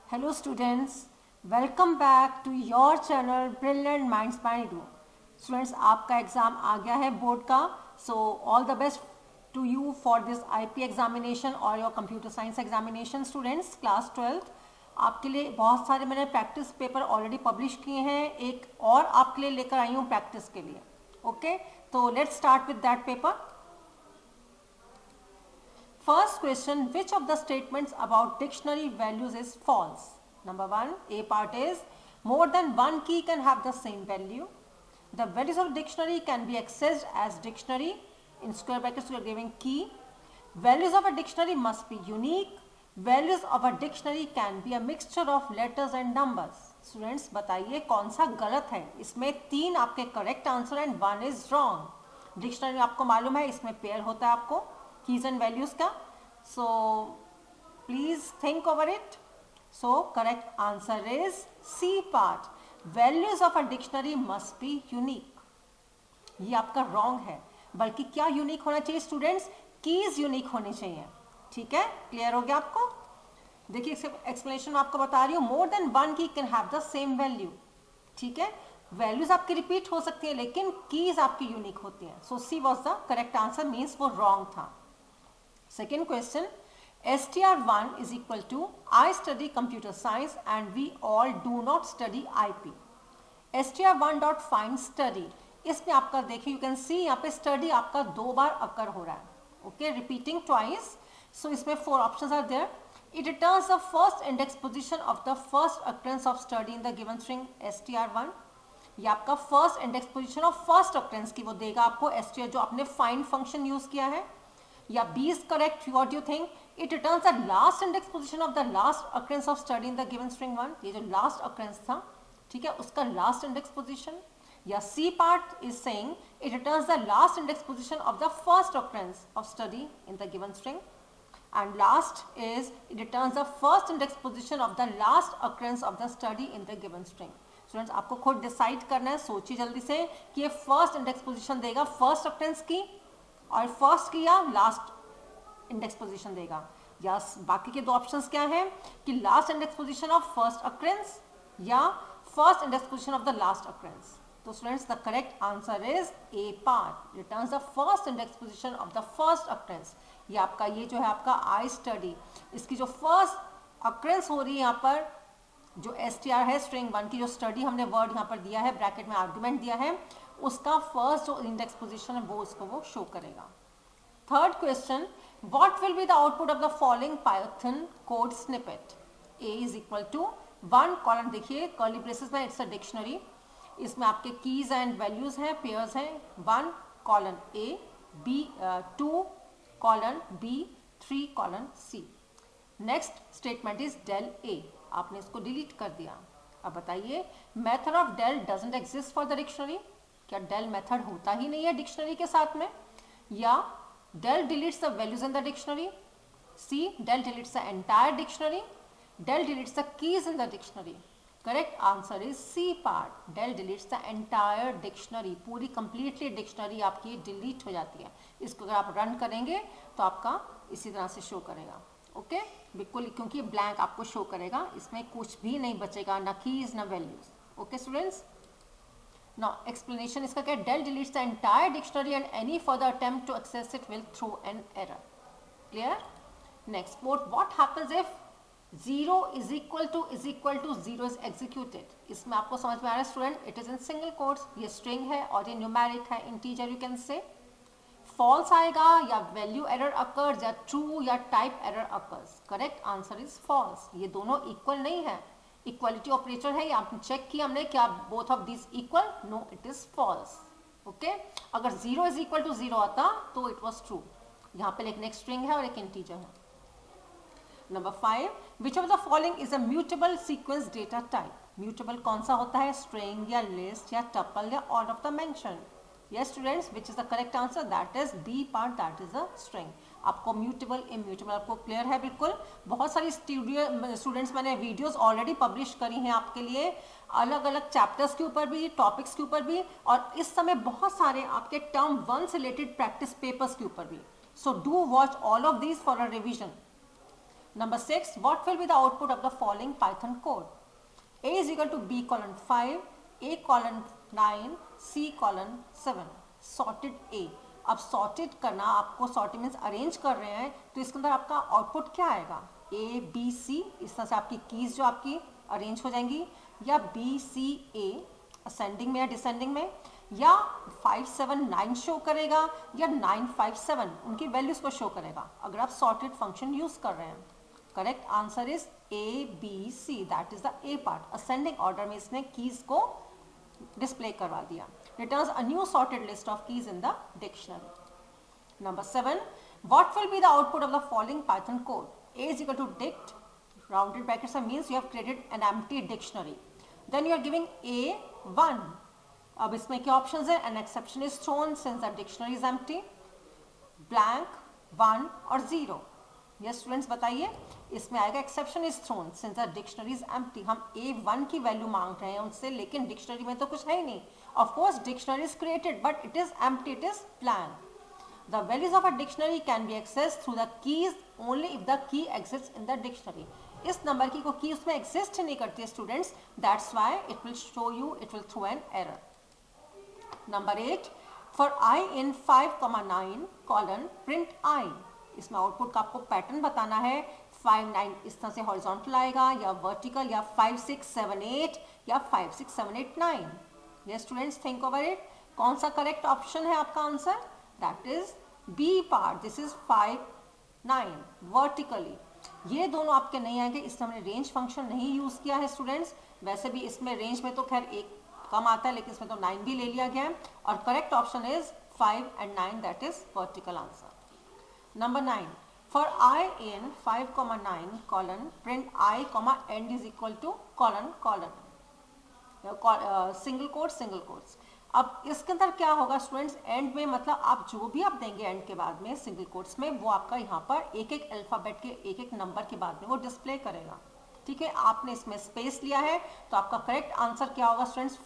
Hello students, welcome back to your channel Brilliant Minds by Neeru. Students, आपका exam आ गया है board का, so all the best to you for this IP examination or your computer science examination. Students, class 12th आपके लिए बहुत सारे मैंने practice paper already publish किए हैं, एक और आपके लिए लेकर आई हूँ प्रैक्टिस के लिए. ओके, तो let's start with that paper. First question, which of the statements about dictionary values is false? Number 1, A part is more than one key can have the same value. The values of dictionary can be accessed as dictionary. In square brackets we are giving key. Values of a dictionary must be unique. Values of a dictionary can be a mixture of letters and numbers. Students, बताइए कौन सा गलत है? इसमें 3 आपके correct answer and 1 is wrong. Dictionary आपको मालूम है इसमें पेयर होता है आपको keys and values का. So please think over it. So correct answer is C part. Values of a dictionary must be unique. ये आपका wrong है, बल्कि क्या unique होना चाहिए स्टूडेंट्स? keys unique होनी चाहिए. ठीक है, क्लियर हो गया आपको? देखिए एक्सप्लेनेशन आपको बता रही हूँ. more than one key can have the same value. ठीक है, वैल्यूज आपकी रिपीट हो सकती है लेकिन कीज आपकी यूनिक होती हैं. So C was the correct answer, means वो रॉन्ग था. Second question, STR1 is equal to I study computer science and we all do not study IP. STR1 dot find study. इसमें आपका देखिए you can see यहाँ पे study आपका 2 बार अकर हो रहा है. Okay, repeating twice. सो इसमें 4 options are there. It returns the first index position of the first occurrence of study in the given string STR1. ये आपका first index position of first occurrence की वो देगा आपको STR जो आपने find function use किया है. या B is correct. What do you think? It returns the last index position of the last occurrence of study in the given string 1. ये जो last occurrence था, ठीक है, उसका last index position. या C part is saying it returns the last index position of the first occurrence of study in the given string. And last is it returns the first index position of the last occurrence of the study in the given string. Students आपको खुद decide करना है, सोचिए जल्दी से कि ये first index position देगा फर्स्ट ऑक्रेंस की और फर्स्ट की या लास्ट इंडेक्स पोजीशन देगा. या बाकी के 2 ऑप्शंस क्या हैं कि last index position of first occurrence या first index position of the last occurrence. तो students the correct answer is A part, returns the first index position of the first occurrence. ये आपका ये जो है आपका आई स्टडी, इसकी जो फर्स्ट ऑक्रेंस हो रही है यहाँ पर जो STR है स्ट्रिंग 1 की जो स्टडी हमने वर्ड यहाँ पर दिया है, ब्रैकेट में आर्गुमेंट दिया है, उसका फर्स्ट जो इंडेक्स पोजीशन है वो उसको वो शो करेगा. Third question, what will be the output of the following Python code snippet? A is equal to 1 colon, देखिए कर्ली ब्रेसेस में इट्स अ डिक्शनरी. इसमें आपके कीज एंड वैल्यूज हैं, पेयर्स हैं. 1 colon A, B 2 colon B, 3 colon C. Next statement is del A. आपने इसको delete कर दिया. अब बताइए method of del doesn't exist for the dictionary. क्या डेल मेथड होता ही नहीं है डिक्शनरी के साथ में? या del deletes the values in the dictionary. C, del deletes the entire dictionary. Del deletes the keys in the dictionary. Correct answer is C part, del deletes the entire dictionary. पूरी completely dictionary आपकी delete हो जाती है. इसको अगर आप run करेंगे तो आपका इसी तरह से शो करेगा. ओके, बिल्कुल, क्योंकि ब्लैंक आपको शो करेगा, इसमें कुछ भी नहीं बचेगा, ना कीज ना values. Okay students, now explanation इसका क्या है? Del deletes the entire dictionary and any further attempt to access it will throw an error. Clear? Next, what happens if 0 is equal to 0 is executed? इसमें आपको समझ में आ रहा है student? It is in single quotes. ये string है और ये न्यूमेरिक है, integer you can say. False आएगा या वैल्यू एरर अकर्स या ट्रू या type error occurs. Correct answer is false. ये दोनों इक्वल नहीं है, इक्वलिटी ऑपरेटर है. आपने चेक किया हमने क्या both of this equal? No, it is false. Okay, अगर 0 इज इक्वल टू 0 आता तो इट वॉज ट्रू. यहाँ पे एक नेक्स्ट स्ट्रिंग है और एक इंटीजर है. Number 5, which of the following is a mutable sequence data type? Mutable कौन सा होता है? स्ट्रिंग या लिस्ट या टपल या all of the mention. Yes students, which is the correct answer? That is B part, that is a string. आपको mutable immutable आपको clear है बिल्कुल. बहुत सारी स्टूडेंट्स मैंने वीडियोस ऑलरेडी पब्लिश करी हैं आपके लिए, अलग अलग चैप्टर्स के ऊपर भी, टॉपिक्स के ऊपर भी, और इस समय बहुत सारे आपके टर्म 1 से रिलेटेड प्रैक्टिस पेपर्स के ऊपर भी. सो do watch all of these for a revision. Number 6, what will be the output of the following Python code? A is equal to B colon 5, A colon 9, C colon 7. Sorted A. अब sorted करना, आपको sorted means arrange कर रहे हैं, तो इसके अंदर आपका output क्या आएगा? A, B, C, इस तरह से आपकी keys जो आपकी arrange हो जाएंगी, या B, C, A, ascending में या descending में, या 5, 7, 9 शो करेगा, या 9, 5, 7 उनकी वैल्यूज को शो करेगा अगर आप सॉर्टेड फंक्शन यूज कर रहे हैं. Correct answer is A B C, that is the A part. Ascending order में इसने कीज को डिस्प्ले करवा दिया. Returns a new sorted list of keys in the dictionary. Number 7, what will be the output of the following Python code? A is equal to dict, rounded brackets means you have created an empty dictionary, then you are giving A 1. अब इसमें क्या options है? N exception is throne since the dictionary is empty, blank, 1 और 0. Yes students बताइए, इसमें आएगा exception is throne since the dictionary is empty. हम A1 की वैल्यू मांग रहे हैं उनसे, लेकिन डिक्शनरी में तो कुछ है ही नहीं. Of course dictionary is created but it is empty, it is blank. The values of a dictionary can be accessed through the keys only if the key exists in the dictionary. इस number key को की उसमें exist नहीं करती है students, that's why it will show you, it will throw an error. Number 8, for I in 5,9 colon print I. इसमें output का आपको पैटर्न बताना है. 5, 9 इस तरह से हॉरिजॉन्टल आएगा, या वर्टिकल, या 5, 6, 7, 8, या 5, 6, 7, 8, 9. ये स्टूडेंट्स थिंक ओवर इट. कौन सा करेक्ट ऑप्शन है आपका answer? That is B part. This is 5, 9 vertically. ये दोनों आपके नहीं आएंगे, इसमें हमने रेंज फंक्शन नहीं यूज किया है स्टूडेंट्स. वैसे भी इसमें रेंज में तो खैर एक कम आता है, लेकिन इसमें तो 9 भी ले लिया गया है. और correct option is 5 and 9, that is vertical answer. Number 9, for I in 5,9 colon print I, end is equal to colon colon, single quote single quotes. अब इसके अंदर क्या होगा स्टूडेंट्स? एंड में मतलब आप जो भी आप देंगे एंड के बाद में सिंगल कोट्स में, वो आपका यहाँ पर एक एक अल्फाबेट के एक एक नंबर के बाद में वो डिस्प्ले करेगा. ठीक है, आपने इसमें स्पेस लिया है, तो आपका करेक्ट आंसर क्या होगा स्टूडेंट्स?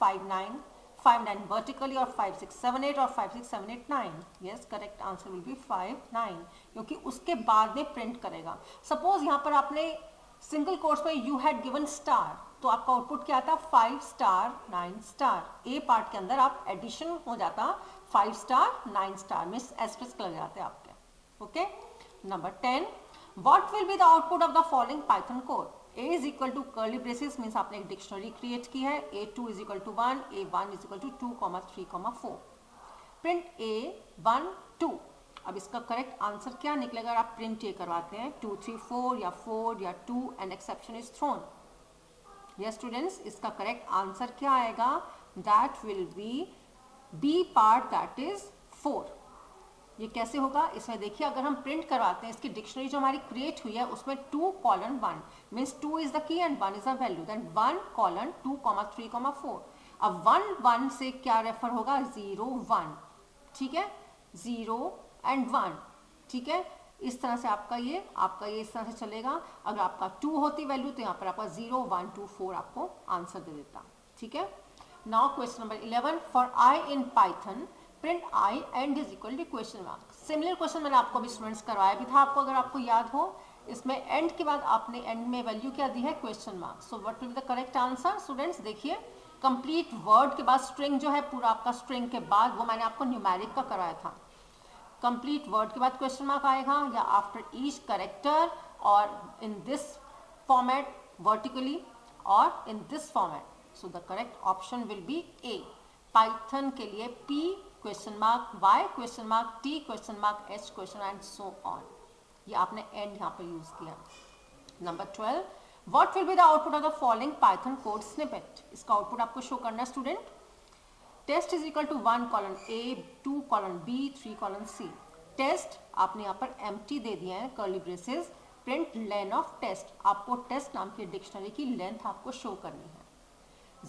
5, 9 वर्टिकली, और 5, 6, 7, 8 और 5, 6, 7, 8, 9. Yes, correct answer will B 5, 9, क्योंकि उसके बाद में प्रिंट करेगा. सपोज यहाँ पर आपने सिंगल कोट्स में यू हैड गिवन स्टार, तो आपका आउटपुट क्या आता? 5 स्टार 9 स्टार. ए पार्ट के अंदर आप एडिशन हो जाता 5 स्टार 9 स्टार में एस्टेरिस्क लग जाते आपके. Okay. Number 10, what will be the output of the following Python code? A is equal to curly braces means आपने एक डिक्शनरी क्रिएट की है. A2 is equal to 1, A1 is equal to 2, 3, 4. Print A1, 2. अब इसका correct answer क्या निकलेगा अगर आप प्रिंट ये करवाते हैं? 2, 3, 4 या 4 या 2 and exception is thrown. Yes students, इसका करेक्ट आंसर क्या आएगा? That will be B part, that is 4. ये कैसे होगा? इसमें देखिए, अगर हम प्रिंट करवाते हैं, इसकी डिक्शनरी जो हमारी क्रिएट हुई है उसमें 2 colon 1 means 2 is the key and 1 is the value, then 1 colon 2, 3, 4. अब 1, 1 से क्या रेफर होगा? 0, 1. ठीक है, 0 एंड 1. ठीक है, इस तरह से आपका ये इस तरह से चलेगा. अगर आपका 2 होती वैल्यू तो यहाँ पर आपका 0, 1, 2, 4 आपको आंसर दे देता. ठीक है. Now question number 11, for I in Python print I end is equal to question mark. Similar question मैंने आपको अभी स्टूडेंट्स करवाया भी था आपको, अगर आपको याद हो. इसमें एंड के बाद आपने एंड में वैल्यू क्या दी है? Question mark. So what will be the correct answer students? देखिए, कंप्लीट वर्ड के बाद स्ट्रिंग जो है पूरा आपका स्ट्रिंग के बाद, वो मैंने आपको न्यूमेरिक का करवाया था. कंप्लीट वर्ड के बाद क्वेश्चन मार्क आएगा, या आफ्टर ईच करेक्टर, और इन दिस फॉर्मेट वर्टिकली, और in this format. So the correct option will be A. Python के लिए P question mark, Y question mark, T question mark, H question and so on. ये आपने end यहाँ पर use किया. Number 12, what will be the output of the following Python code snippet? इसका output आपको show करना है student. Test is equal to 1 colon A, 2 colon B, 3 colon C. Test आपने यहाँ पर एम्प्टी दे दिया है, curly braces. Print len of test, आपको टेस्ट नाम की डिक्शनरी की लेंथ आपको शो करनी है.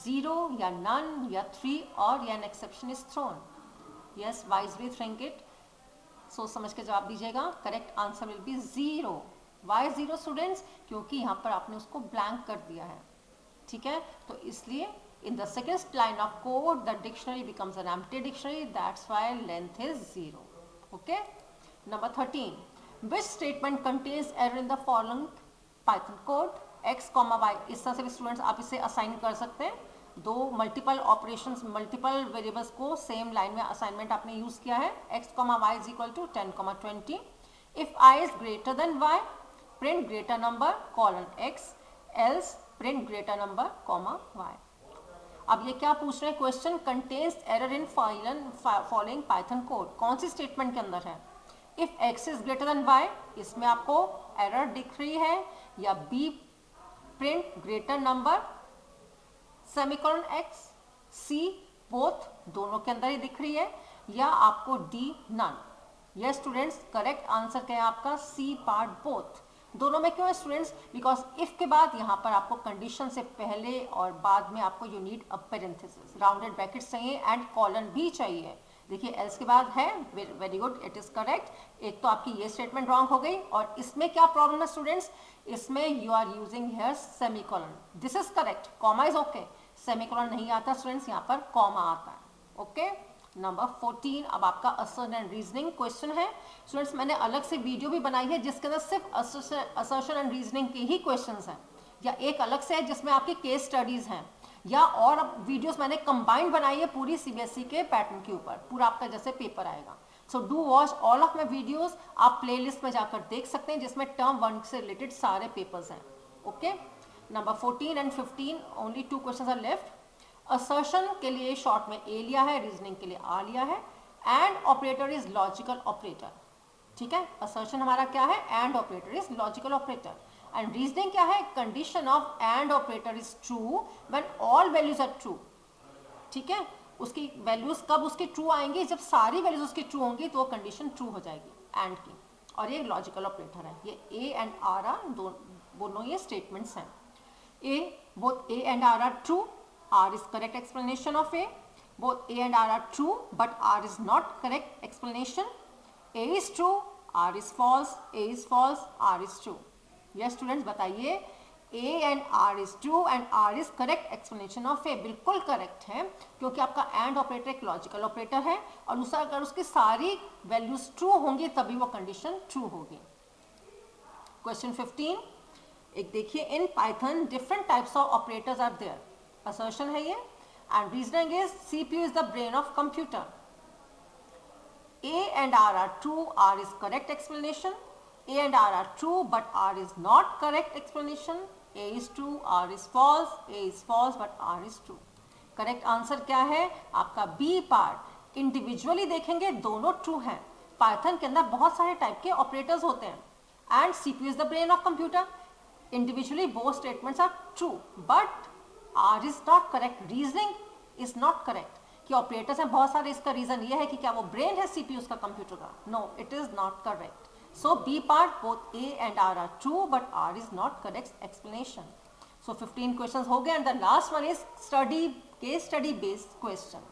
0 या नन या 3 और या an exception is thrown. Yes, wisely think it, सोच समझ के जवाब दीजिएगा. Correct answer will be 0. Why 0 students? क्योंकि यहाँ पर आपने उसको ब्लैंक कर दिया है. ठीक है, तो इसलिए in the second line of code the dictionary becomes an empty dictionary, that's why length is 0. Okay. Number 13, which statement contains error in the Python code x, y, इस तरह से भी स्टूडेंट्स आप इसे असाइन कर सकते हैं। दो मल्टीपल ऑपरेशंस, मल्टीपल वेरिएबल्स को सेम लाइन में असाइनमेंट आपने यूज किया है। x, y is equal to 10, 20। If i is greater than y, print greater number colon x, else print greater number y। अब ये क्या पूछ रहे हैं, question contains error in following Python code, कौन सी स्टेटमेंट के अंदर है। If x is greater than y, इसमें आपको एरर दिख रही है, या b print greater number semicolon x, c both, दोनों के अंदर ही दिख रही है, या आपको d none. Yes students, correct answer क्या है आपका c पार्ट बोथ। दोनों में क्यों है स्टूडेंट्स, बिकॉज इफ के बाद यहाँ पर आपको कंडीशन से पहले और बाद में आपको you need a parenthesis, rounded bracket चाहिए एंड कॉलन भी चाहिए। देखिए एल्स के बाद है, very good, it is correct. एक तो आपकी ये स्टेटमेंट रॉन्ग हो गई, और इसमें क्या प्रॉब्लम है स्टूडेंट्स, इसमें you are using here semicolon, this is correct, comma is okay, semicolon नहीं आता स्टूडेंट्स, यहाँ पर कॉमा आता है। ओके, नंबर 14 अब आपका असर्शन एंड रीजनिंग क्वेश्चन है। स्टूडेंट्स मैंने अलग से वीडियो भी बनाई है जिसके अंदर सिर्फ असर्शन एंड रीजनिंग के ही क्वेश्चंस हैं, या एक अलग से है जिसमें आपकी केस स्टडीज हैं, या और अब वीडियोस मैंने कंबाइंड बनाई है पूरी सीबीएसई के पैटर्न के ऊपर, पूरा आपका जैसे पेपर आएगा। सो do watch all of my videos, आप प्लेलिस्ट में जाकर देख सकते हैं जिसमें टर्म 1 से रिलेटेड सारे पेपर्स हैं। Okay, number 14 and 15 only 2 questions are left. Assertion के लिए शॉर्ट में ए लिया है, रीजनिंग के लिए आर लिया है। And operator is logical operator, ठीक है, असर्शन हमारा क्या है, and operator is logical operator, and reasoning क्या है, condition of and operator is true when all values are true. ठीक है, उसकी वैल्यूज कब उसकी ट्रू आएंगी, जब सारी वैल्यूज उसकी ट्रू होंगी तो वो कंडीशन ट्रू हो जाएगी एंड की, और ये लॉजिकल ऑपरेटर है। ये ए एंड आर आर दोनों ये स्टेटमेंट्स हैं। Both A and R are true, R is correct explanation of A. Both A and R are true, but R is not correct explanation. A is true, R is false. A is false, R is true. Yes students, बताइए A and R is true and R is correct explanation of A. बिल्कुल correct है, क्योंकि आपका and operator एक logical operator है, और उसका अगर उसकी सारी वैल्यूज ट्रू होंगी तभी वो कंडीशन ट्रू होगी। क्वेश्चन 15 एक देखिए, in Python different types of operators are there. Assertion है ये, and reasoning is CPU is the brain of computer. A and R are true, R is correct explanation. A and R are true, but R is not correct explanation. A is true, R is false. A is false, but R is true. Correct answer क्या है आपका B part. Individually देखेंगे दोनों true हैं। Python के अंदर बहुत सारे टाइप के ऑपरेटर्स होते हैं, and CPU is the brain of computer. Individually both statements are true, but R is not correct, reasoning is not correct। कि ऑपरेटर्स हैं बहुत सारे, इसका रीजन ये है कि क्या वो ब्रेन है CPU का कंप्यूटर का, no it is not correct. So B part both A and R are true, but R is not correct explanation। So 15 questions हो गए, and the last one is case study based question.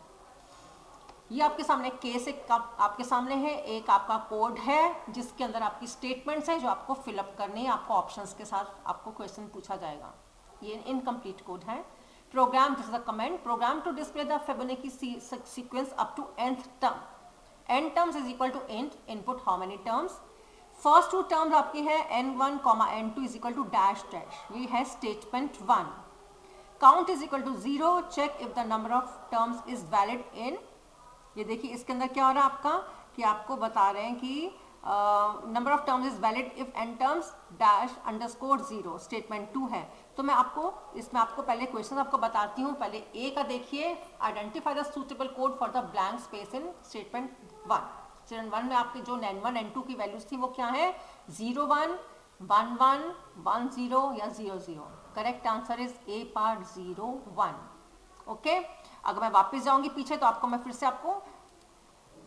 ये आपके सामने case एक आपके सामने है, एक आपका कोड है जिसके अंदर आपकी स्टेटमेंट्स है जो आपको फिलअप करनी है, आपको ऑप्शंस के साथ आपको क्वेश्चन पूछा जाएगा। ये इनकम्प्लीट कोड है। Program, this is a comment, program to display the Fibonacci sequence up to nth term. n terms is equal to int, input how many terms. First 2 terms आपकी है n1, n2 is equal to dash dash, ये है statement 1। Count is equal to 0, check if the number of terms is valid in. ये देखिए इसके अंदर क्या हो रहा है आपका, कि आपको बता रहे हैं कि number of terms is valid if n terms dash underscore 0, statement 2 है। तो मैं आपको इसमें आपको पहले क्वेश्चन आपको बताती हूँ। पहले ए का देखिए, identify the suitable code for the blank space in statement 1। Statement 1 में आपकी जो n1 n2 की वैल्यूज थी वो क्या है, 0 1 1 1 1 0 या 0 0। Correct answer is A part 0 1। Okay, अगर मैं वापस जाऊंगी पीछे तो आपको मैं फिर से आपको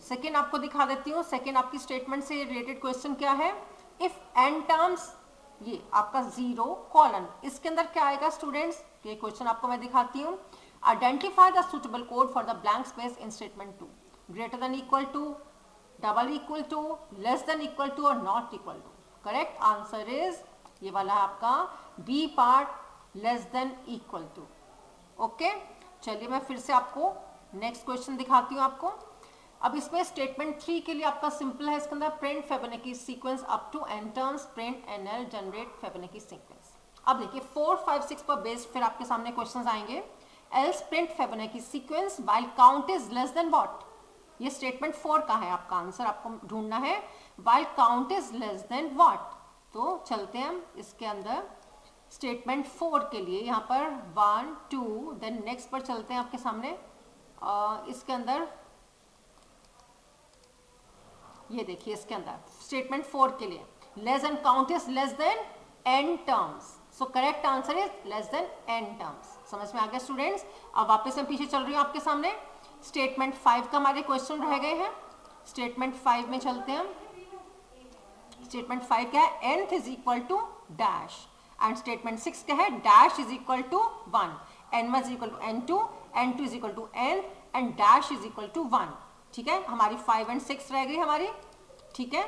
सेकेंड आपको दिखा देती हूँ। सेकेंड आपकी स्टेटमेंट से रिलेटेड क्वेश्चन क्या है, इफ n टर्म्स, ये आपका 0 कॉलन, इसके अंदर क्या आएगा स्टूडेंट्स, ये क्वेश्चन आपको मैं दिखाती हूँ। Identify the suitable code for the blank space in statement 2, greater than equal to, double equal to, less than equal to और not equal to. Correct answer is ये वाला है आपका B part, less than equal to. Okay, चलिए मैं फिर से आपको नेक्स्ट क्वेश्चन दिखाती हूँ आपको। अब इसमें स्टेटमेंट 3 के लिए आपका सिंपल है, इसके अंदर print Fibonacci sequence up to n terms, print NL, generate Fibonacci sequence. अब देखिए 4, 5, 6 पर बेस्ड फिर आपके सामने क्वेश्चंस आएंगे। Else print Fibonacci sequence while count is less than what, ये स्टेटमेंट 4 का है आपका आंसर, आपको ढूंढना है while count is less than what. तो चलते हैं हम इसके अंदर स्टेटमेंट 4 के लिए, यहाँ पर 1 2 देन नेक्स्ट पर चलते हैं आपके सामने। इसके अंदर ये देखिए, इसके अंदर स्टेटमेंट 4 के लिए less than count is less than n terms, so correct answer is less than n terms. समझ में आ गया स्टूडेंट्स? अब वापस मैं पीछे चल रही हूँ आपके सामने, स्टेटमेंट 5 का हमारे क्वेश्चन रह गए हैं। स्टेटमेंट 5 में चलते हैं हम। स्टेटमेंट 5 क्या है, nth is equal to dash, and statement 6 क्या है, dash is equal to 1, n1 is equal to n2, n2 is equal to n and dash is equal to 1। ठीक है, हमारी 5 और 6 रह गई हमारी। ठीक है,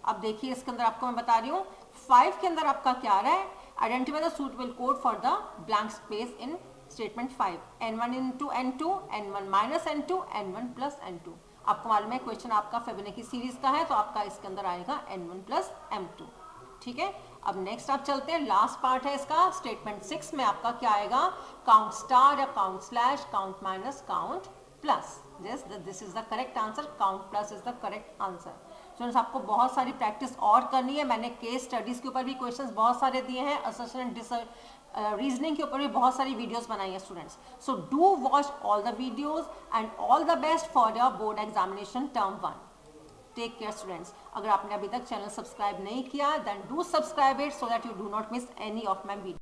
अब देखिए इसके अंदर आपको मैं बता रही हूँ 5 के अंदर आपका क्या आ रहा है, identify the suitable code for the blank space in statement 5, n1 into n2, n1 minus n2, n1 plus n2। आपको मालूम है क्वेश्चन आपका फिबोनाची सीरीज का है, तो आपका इसके अंदर आएगा n1 plus m2। ठीक है, अब नेक्स्ट आप चलते हैं, लास्ट पार्ट है इसका, स्टेटमेंट 6 में आपका क्या आएगा, काउंट स्टार या count slash, count minus, count plus. This is the correct answer, count plus is the correct answer. Students आपको बहुत सारी प्रैक्टिस और करनी है, मैंने केस स्टडीज के ऊपर भी क्वेश्चंस बहुत सारे दिए हैं, असर्शन एंड रीजनिंग के ऊपर भी बहुत सारी वीडियोस बनाई है students. So do watch all the videos and all the best for your board examination term 1। Take care students. अगर आपने अभी तक चैनल सब्सक्राइब नहीं किया then do subscribe it so that you do not miss any of my video.